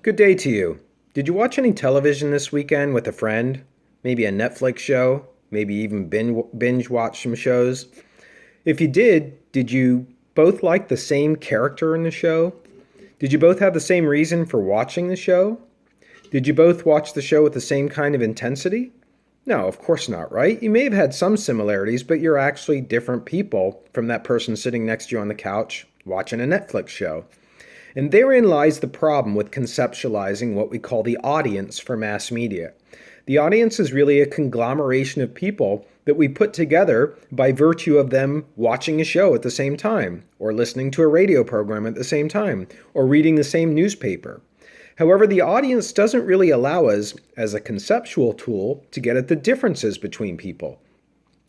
Good day to you. Did you watch any television this weekend with a friend? Maybe a Netflix show? Maybe even binge watch some shows? If you did you both like the same character in the show? Did you both have the same reason for watching the show? Did you both watch the show with the same kind of intensity? No, of course not, right? You may have had some similarities, but you're actually different people from that person sitting next to you on the couch watching a Netflix show. And therein lies the problem with conceptualizing what we call the audience for mass media. The audience is really a conglomeration of people that we put together by virtue of them watching a show at the same time, or listening to a radio program at the same time, or reading the same newspaper. However, the audience doesn't really allow us, as a conceptual tool, to get at the differences between people.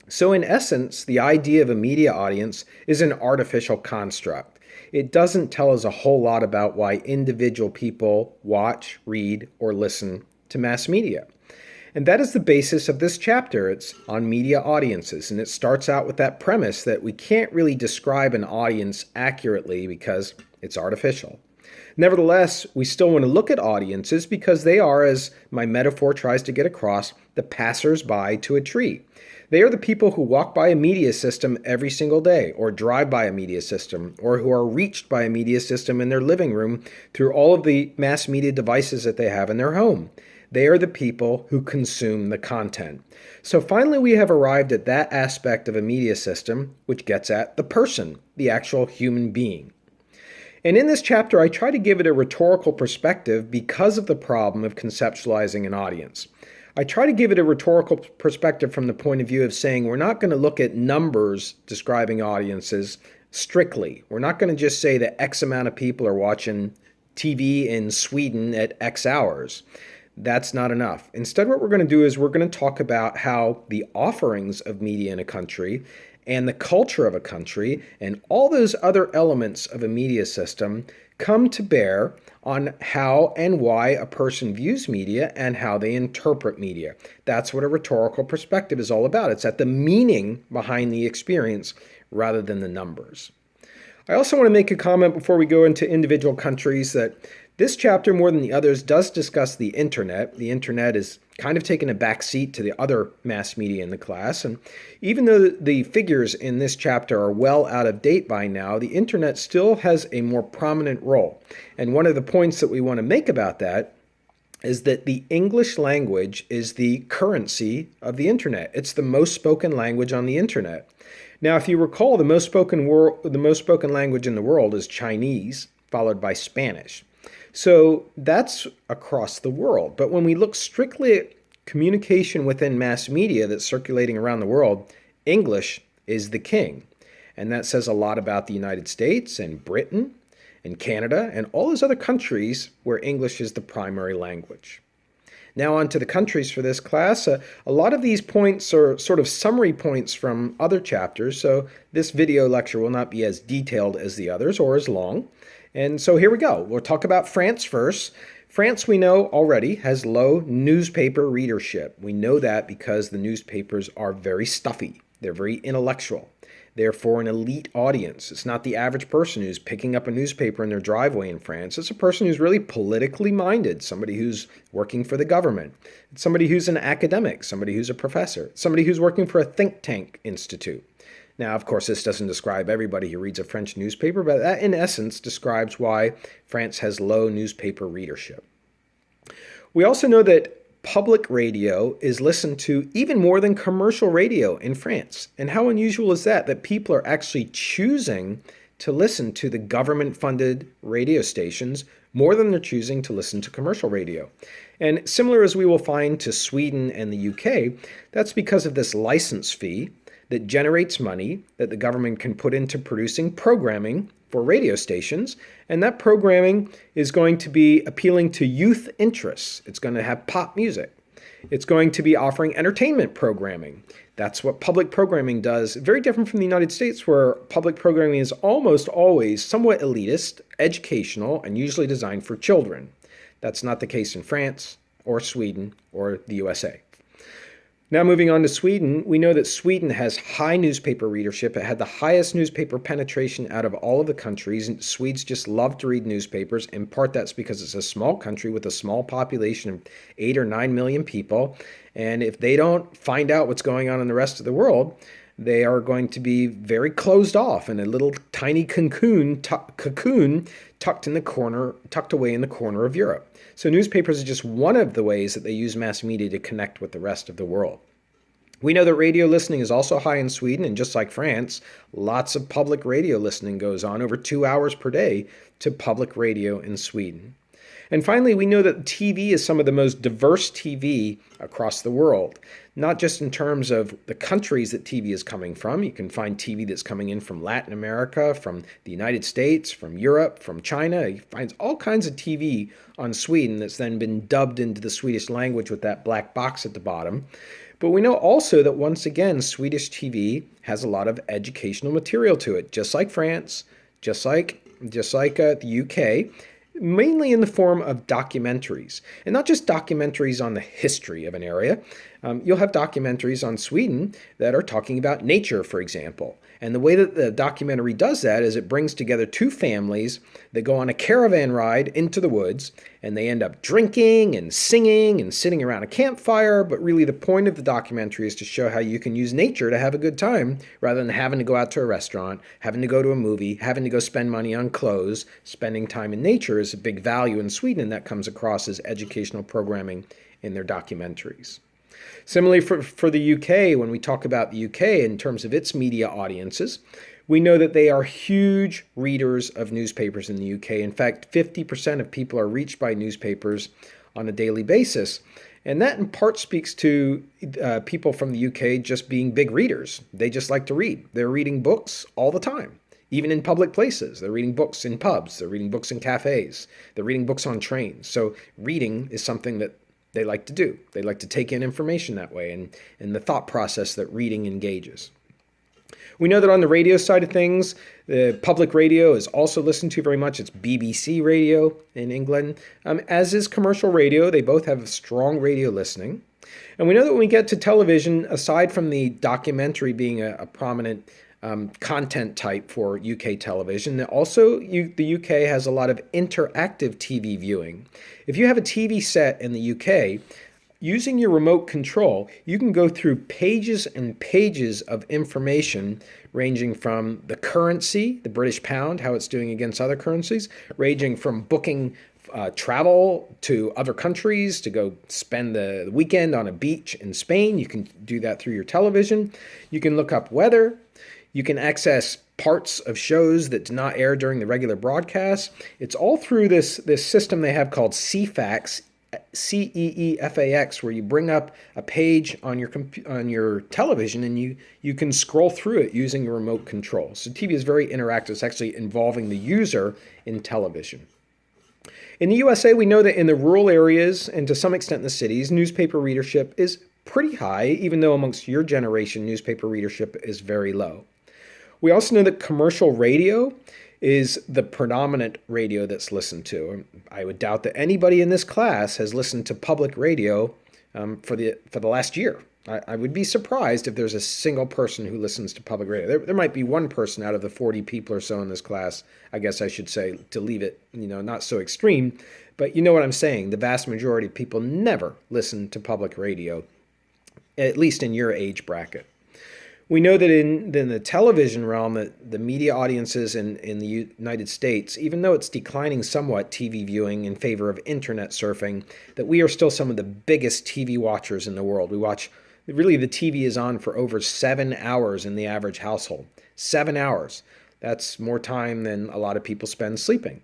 So in essence, the idea of a media audience is an artificial construct. It doesn't tell us a whole lot about why individual people watch, read, or listen to mass media. And that is the basis of this chapter. It's on media audiences, and it starts out with that premise that we can't really describe an audience accurately because it's artificial. Nevertheless, we still want to look at audiences because they are, as my metaphor tries to get across, the passers-by to a tree. They are the people who walk by a media system every single day, or drive by a media system, or who are reached by a media system in their living room through all of the mass media devices that they have in their home. They are the people who consume the content. So finally, we have arrived at that aspect of a media system which gets at the person, the actual human being. And in this chapter, I try to give it a rhetorical perspective because of the problem of conceptualizing an audience. I try to give it a rhetorical perspective from the point of view of saying we're not going to look at numbers describing audiences strictly. We're not going to just say that X amount of people are watching TV in Sweden at X hours. That's not enough. Instead, what we're going to do is we're going to talk about how the offerings of media in a country and the culture of a country and all those other elements of a media system come to bear on how and why a person views media and how they interpret media. That's what a rhetorical perspective is all about. It's at the meaning behind the experience rather than the numbers. I also want to make a comment before we go into individual countries that this chapter, more than the others, does discuss the internet. The internet is kind of taken a back seat to the other mass media in the class. And even though the figures in this chapter are well out of date by now, the internet still has a more prominent role. And one of the points that we want to make about that is that the English language is the currency of the internet. It's the most spoken language on the internet. Now, if you recall, the most spoken language in the world is Chinese, followed by Spanish. So that's across the world. But when we look strictly at communication within mass media that's circulating around the world, English is the king. And that says a lot about the United States and Britain and Canada and all those other countries where English is the primary language. Now on to the countries for this class. A lot of these points are sort of summary points from other chapters, so this video lecture will not be as detailed as the others or as long. And so here we go. We'll talk about France first. France, we know already, has low newspaper readership. We know that because the newspapers are very stuffy. They're very intellectual. They're for an elite audience. It's not the average person who's picking up a newspaper in their driveway in France. It's a person who's really politically minded, somebody who's working for the government. It's somebody who's an academic, somebody who's a professor, somebody who's working for a think tank institute. Now, of course, this doesn't describe everybody who reads a French newspaper, but that, in essence, describes why France has low newspaper readership. We also know that public radio is listened to even more than commercial radio in France. And how unusual is that? That people are actually choosing to listen to the government-funded radio stations more than they're choosing to listen to commercial radio. And similar as we will find to Sweden and the UK, that's because of this license fee that generates money that the government can put into producing programming for radio stations, and that programming is going to be appealing to youth interests. It's going to have pop music. It's going to be offering entertainment programming. That's what public programming does. Very different from the United States, where public programming is almost always somewhat elitist, educational, and usually designed for children. That's not the case in France or Sweden or the USA. Now, moving on to Sweden, we know that Sweden has high newspaper readership. It had the highest newspaper penetration out of all of the countries. And Swedes just love to read newspapers. In part, that's because it's a small country with a small population of 8 or 9 million people. And if they don't find out what's going on in the rest of the world, they are going to be very closed off in a little tiny cocoon tucked in the corner, tucked away in the corner of Europe. So newspapers are just one of the ways that they use mass media to connect with the rest of the world. We know that radio listening is also high in Sweden, and just like France, lots of public radio listening goes on, over 2 hours per day, to public radio in Sweden. And finally, we know that TV is some of the most diverse TV across the world, not just in terms of the countries that TV is coming from. You can find TV that's coming in from Latin America, from the United States, from Europe, from China. You find all kinds of TV on Sweden that's then been dubbed into the Swedish language with that black box at the bottom. But we know also that, once again, Swedish TV has a lot of educational material to it, just like France, just like the UK, mainly in the form of documentaries. And not just documentaries on the history of an area. You'll have documentaries on Sweden that are talking about nature, for example. And the way that the documentary does that is it brings together two families that go on a caravan ride into the woods, and they end up drinking and singing and sitting around a campfire. But really the point of the documentary is to show how you can use nature to have a good time rather than having to go out to a restaurant, having to go to a movie, having to go spend money on clothes. Spending time in nature is a big value in Sweden, and that comes across as educational programming in their documentaries. Similarly, for the UK, when we talk about the UK in terms of its media audiences, we know that they are huge readers of newspapers in the UK. In fact, 50% of people are reached by newspapers on a daily basis. And that in part speaks to people from the UK just being big readers. They just like to read. They're reading books all the time, even in public places. They're reading books in pubs. They're reading books in cafes. They're reading books on trains. So reading is something that they like to do. They like to take in information that way, and the thought process that reading engages. We know that on the radio side of things, the public radio is also listened to very much. It's BBC radio in England, as is commercial radio. They both have strong radio listening. And we know that when we get to television, aside from the documentary being a prominent content type for UK television, also the UK has a lot of interactive TV viewing. If you have a TV set in the UK, using your remote control, you can go through pages and pages of information ranging from the currency, the British pound, how it's doing against other currencies, ranging from booking travel to other countries to go spend the weekend on a beach in Spain. You can do that through your television. You can look up weather. You can access parts of shows that do not air during the regular broadcast. It's all through this system they have called CFAX, CEEFAX, where you bring up a page on your television and you can scroll through it using your remote control. So TV is very interactive. It's actually involving the user in television. In the USA, we know that in the rural areas and to some extent in the cities, newspaper readership is pretty high, even though amongst your generation, newspaper readership is very low. We also know that commercial radio is the predominant radio that's listened to. I would doubt that anybody in this class has listened to public radio for the last year. I would be surprised if there's a single person who listens to public radio. There might be one person out of the 40 people or so in this class, I guess I should say, to leave it, not so extreme. But you know what I'm saying. The vast majority of people never listen to public radio, at least in your age bracket. We know that in the television realm, that the media audiences in the United States, even though it's declining somewhat TV viewing in favor of internet surfing, that we are still some of the biggest TV watchers in the world. Really, the TV is on for over 7 hours in the average household. 7 hours. That's more time than a lot of people spend sleeping.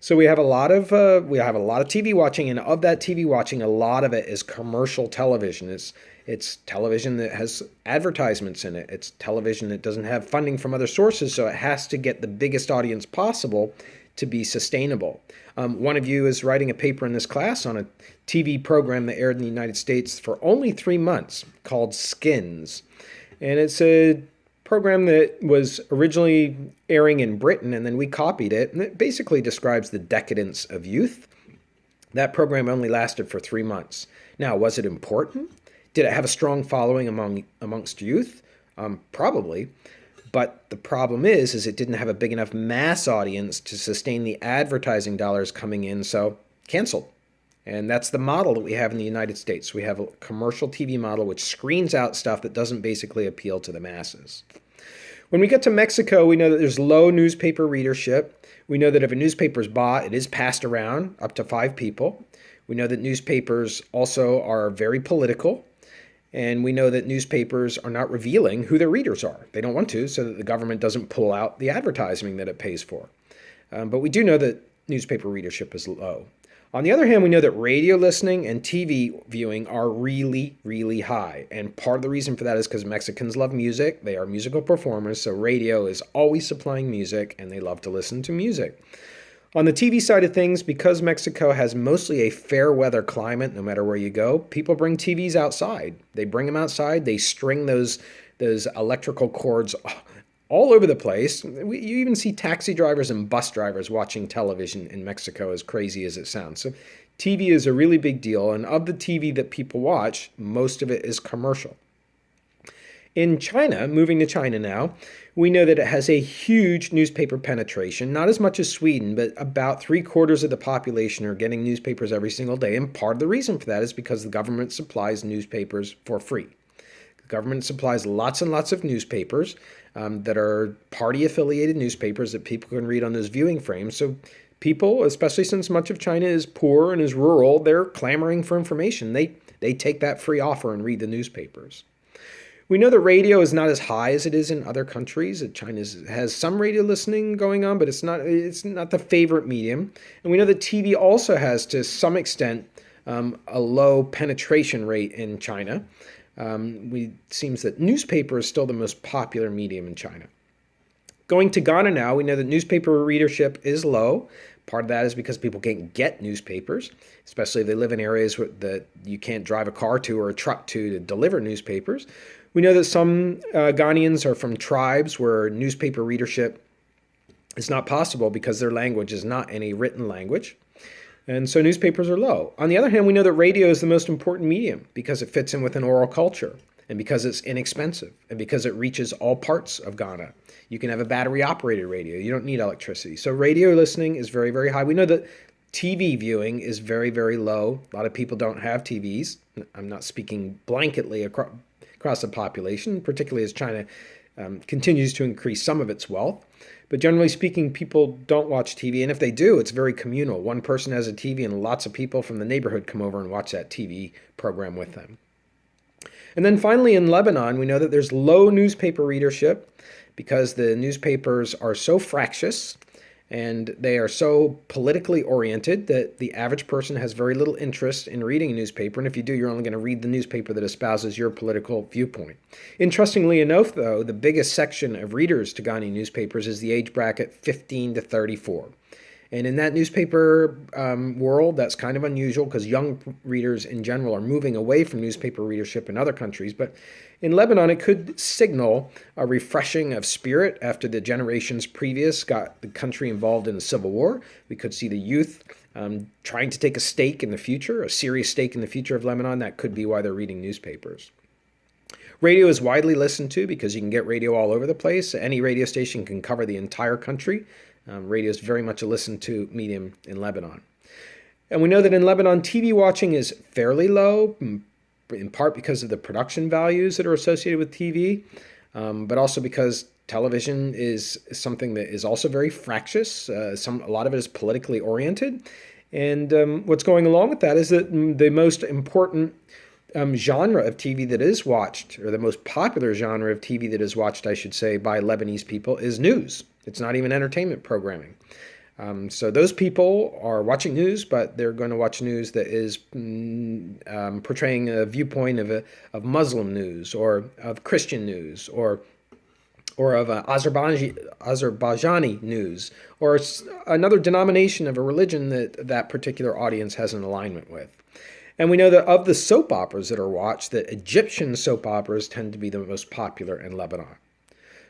So we have a lot of TV watching, and of that TV watching, a lot of it is commercial television. It's television that has advertisements in it. It's television that doesn't have funding from other sources, so it has to get the biggest audience possible to be sustainable. One of you is writing a paper in this class on a TV program that aired in the United States for only 3 months called Skins. And it's a program that was originally airing in Britain, and then we copied it, and it basically describes the decadence of youth. That program only lasted for 3 months. Now, was it important? Did it have a strong following amongst youth? Probably. But the problem is it didn't have a big enough mass audience to sustain the advertising dollars coming in, so canceled. And that's the model that we have in the United States. We have a commercial TV model which screens out stuff that doesn't basically appeal to the masses. When we get to Mexico, we know that there's low newspaper readership. We know that if a newspaper is bought, it is passed around up to 5 people. We know that newspapers also are very political. And we know that newspapers are not revealing who their readers are. They don't want to, so that the government doesn't pull out the advertising that it pays for. But we do know that newspaper readership is low. On the other hand, we know that radio listening and TV viewing are really, really high. And part of the reason for that is because Mexicans love music. They are musical performers, so radio is always supplying music, and they love to listen to music. On the TV side of things, because Mexico has mostly a fair weather climate, no matter where you go, people bring TVs outside. They bring them outside. They string those electrical cords all over the place. You even see taxi drivers and bus drivers watching television in Mexico, as crazy as it sounds. So TV is a really big deal, and of the TV that people watch, most of it is commercial. In China, moving to China now, we know that it has a huge newspaper penetration, not as much as Sweden, but about 3/4 of the population are getting newspapers every single day. And part of the reason for that is because the government supplies newspapers for free. The government supplies lots and lots of newspapers that are party-affiliated newspapers that people can read on those viewing frames. So people, especially since much of China is poor and is rural, they're clamoring for information. They take that free offer and read the newspapers. We know that radio is not as high as it is in other countries. China has some radio listening going on, but it's not the favorite medium. And we know that TV also has, to some extent, a low penetration rate in China. It seems that newspaper is still the most popular medium in China. Going to Ghana now, we know that newspaper readership is low. Part of that is because people can't get newspapers, especially if they live in areas that you can't drive a car to or a truck to deliver newspapers. We know that some Ghanaians are from tribes where newspaper readership is not possible because their language is not any written language. And so newspapers are low. On the other hand, we know that radio is the most important medium because it fits in with an oral culture, and because it's inexpensive, and because it reaches all parts of Ghana. You can have a battery-operated radio. You don't need electricity. So radio listening is very, very high. We know that TV viewing is very, very low. A lot of people don't have TVs. I'm not speaking blanketly across the population, particularly as China continues to increase some of its wealth. But generally speaking, people don't watch TV, and if they do, it's very communal. One person has a TV, and lots of people from the neighborhood come over and watch that TV program with them. And then finally, in Lebanon, we know that there's low newspaper readership because the newspapers are so fractious and they are so politically oriented that the average person has very little interest in reading a newspaper. And if you do, you're only going to read the newspaper that espouses your political viewpoint. Interestingly enough, though, the biggest section of readers to Ghanaian newspapers is the age bracket 15 to 34. And in that newspaper world, that's kind of unusual because young readers in general are moving away from newspaper readership in other countries. But in Lebanon, it could signal a refreshing of spirit after the generations previous got the country involved in a civil war. We could see the youth trying to take a stake in the future, a serious stake in the future of Lebanon. That could be why they're reading newspapers. Radio is widely listened to because you can get radio all over the place. Any radio station can cover the entire country. Radio is very much a listened to medium in Lebanon. And we know that in Lebanon, TV watching is fairly low, in part because of the production values that are associated with TV, but also because television is something that is also very fractious. A lot of it is politically oriented. And what's going along with that is that the most important genre of TV that is watched, or the most popular genre of TV that is watched, I should say, by Lebanese people is news. It's not even entertainment programming. So those people are watching news, but they're going to watch news that is portraying a viewpoint of Muslim news or of Christian news or of Azerbaijani news or another denomination of a religion that particular audience has an alignment with. And we know that of the soap operas that are watched, that Egyptian soap operas tend to be the most popular in Lebanon.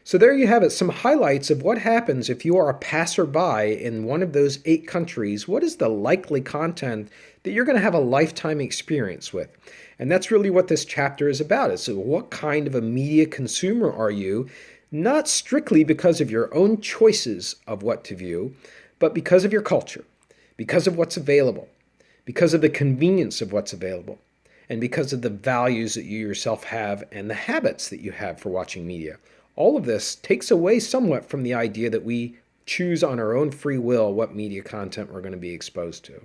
So there you have it, some highlights of what happens if you are a passerby in one of those 8 countries. What is the likely content that you're going to have a lifetime experience with? And that's really what this chapter is about. Is so what kind of a media consumer are you? Not strictly because of your own choices of what to view, but because of your culture, because of what's available, because of the convenience of what's available, and because of the values that you yourself have and the habits that you have for watching media. All of this takes away somewhat from the idea that we choose on our own free will what media content we're going to be exposed to.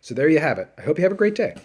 So there you have it. I hope you have a great day.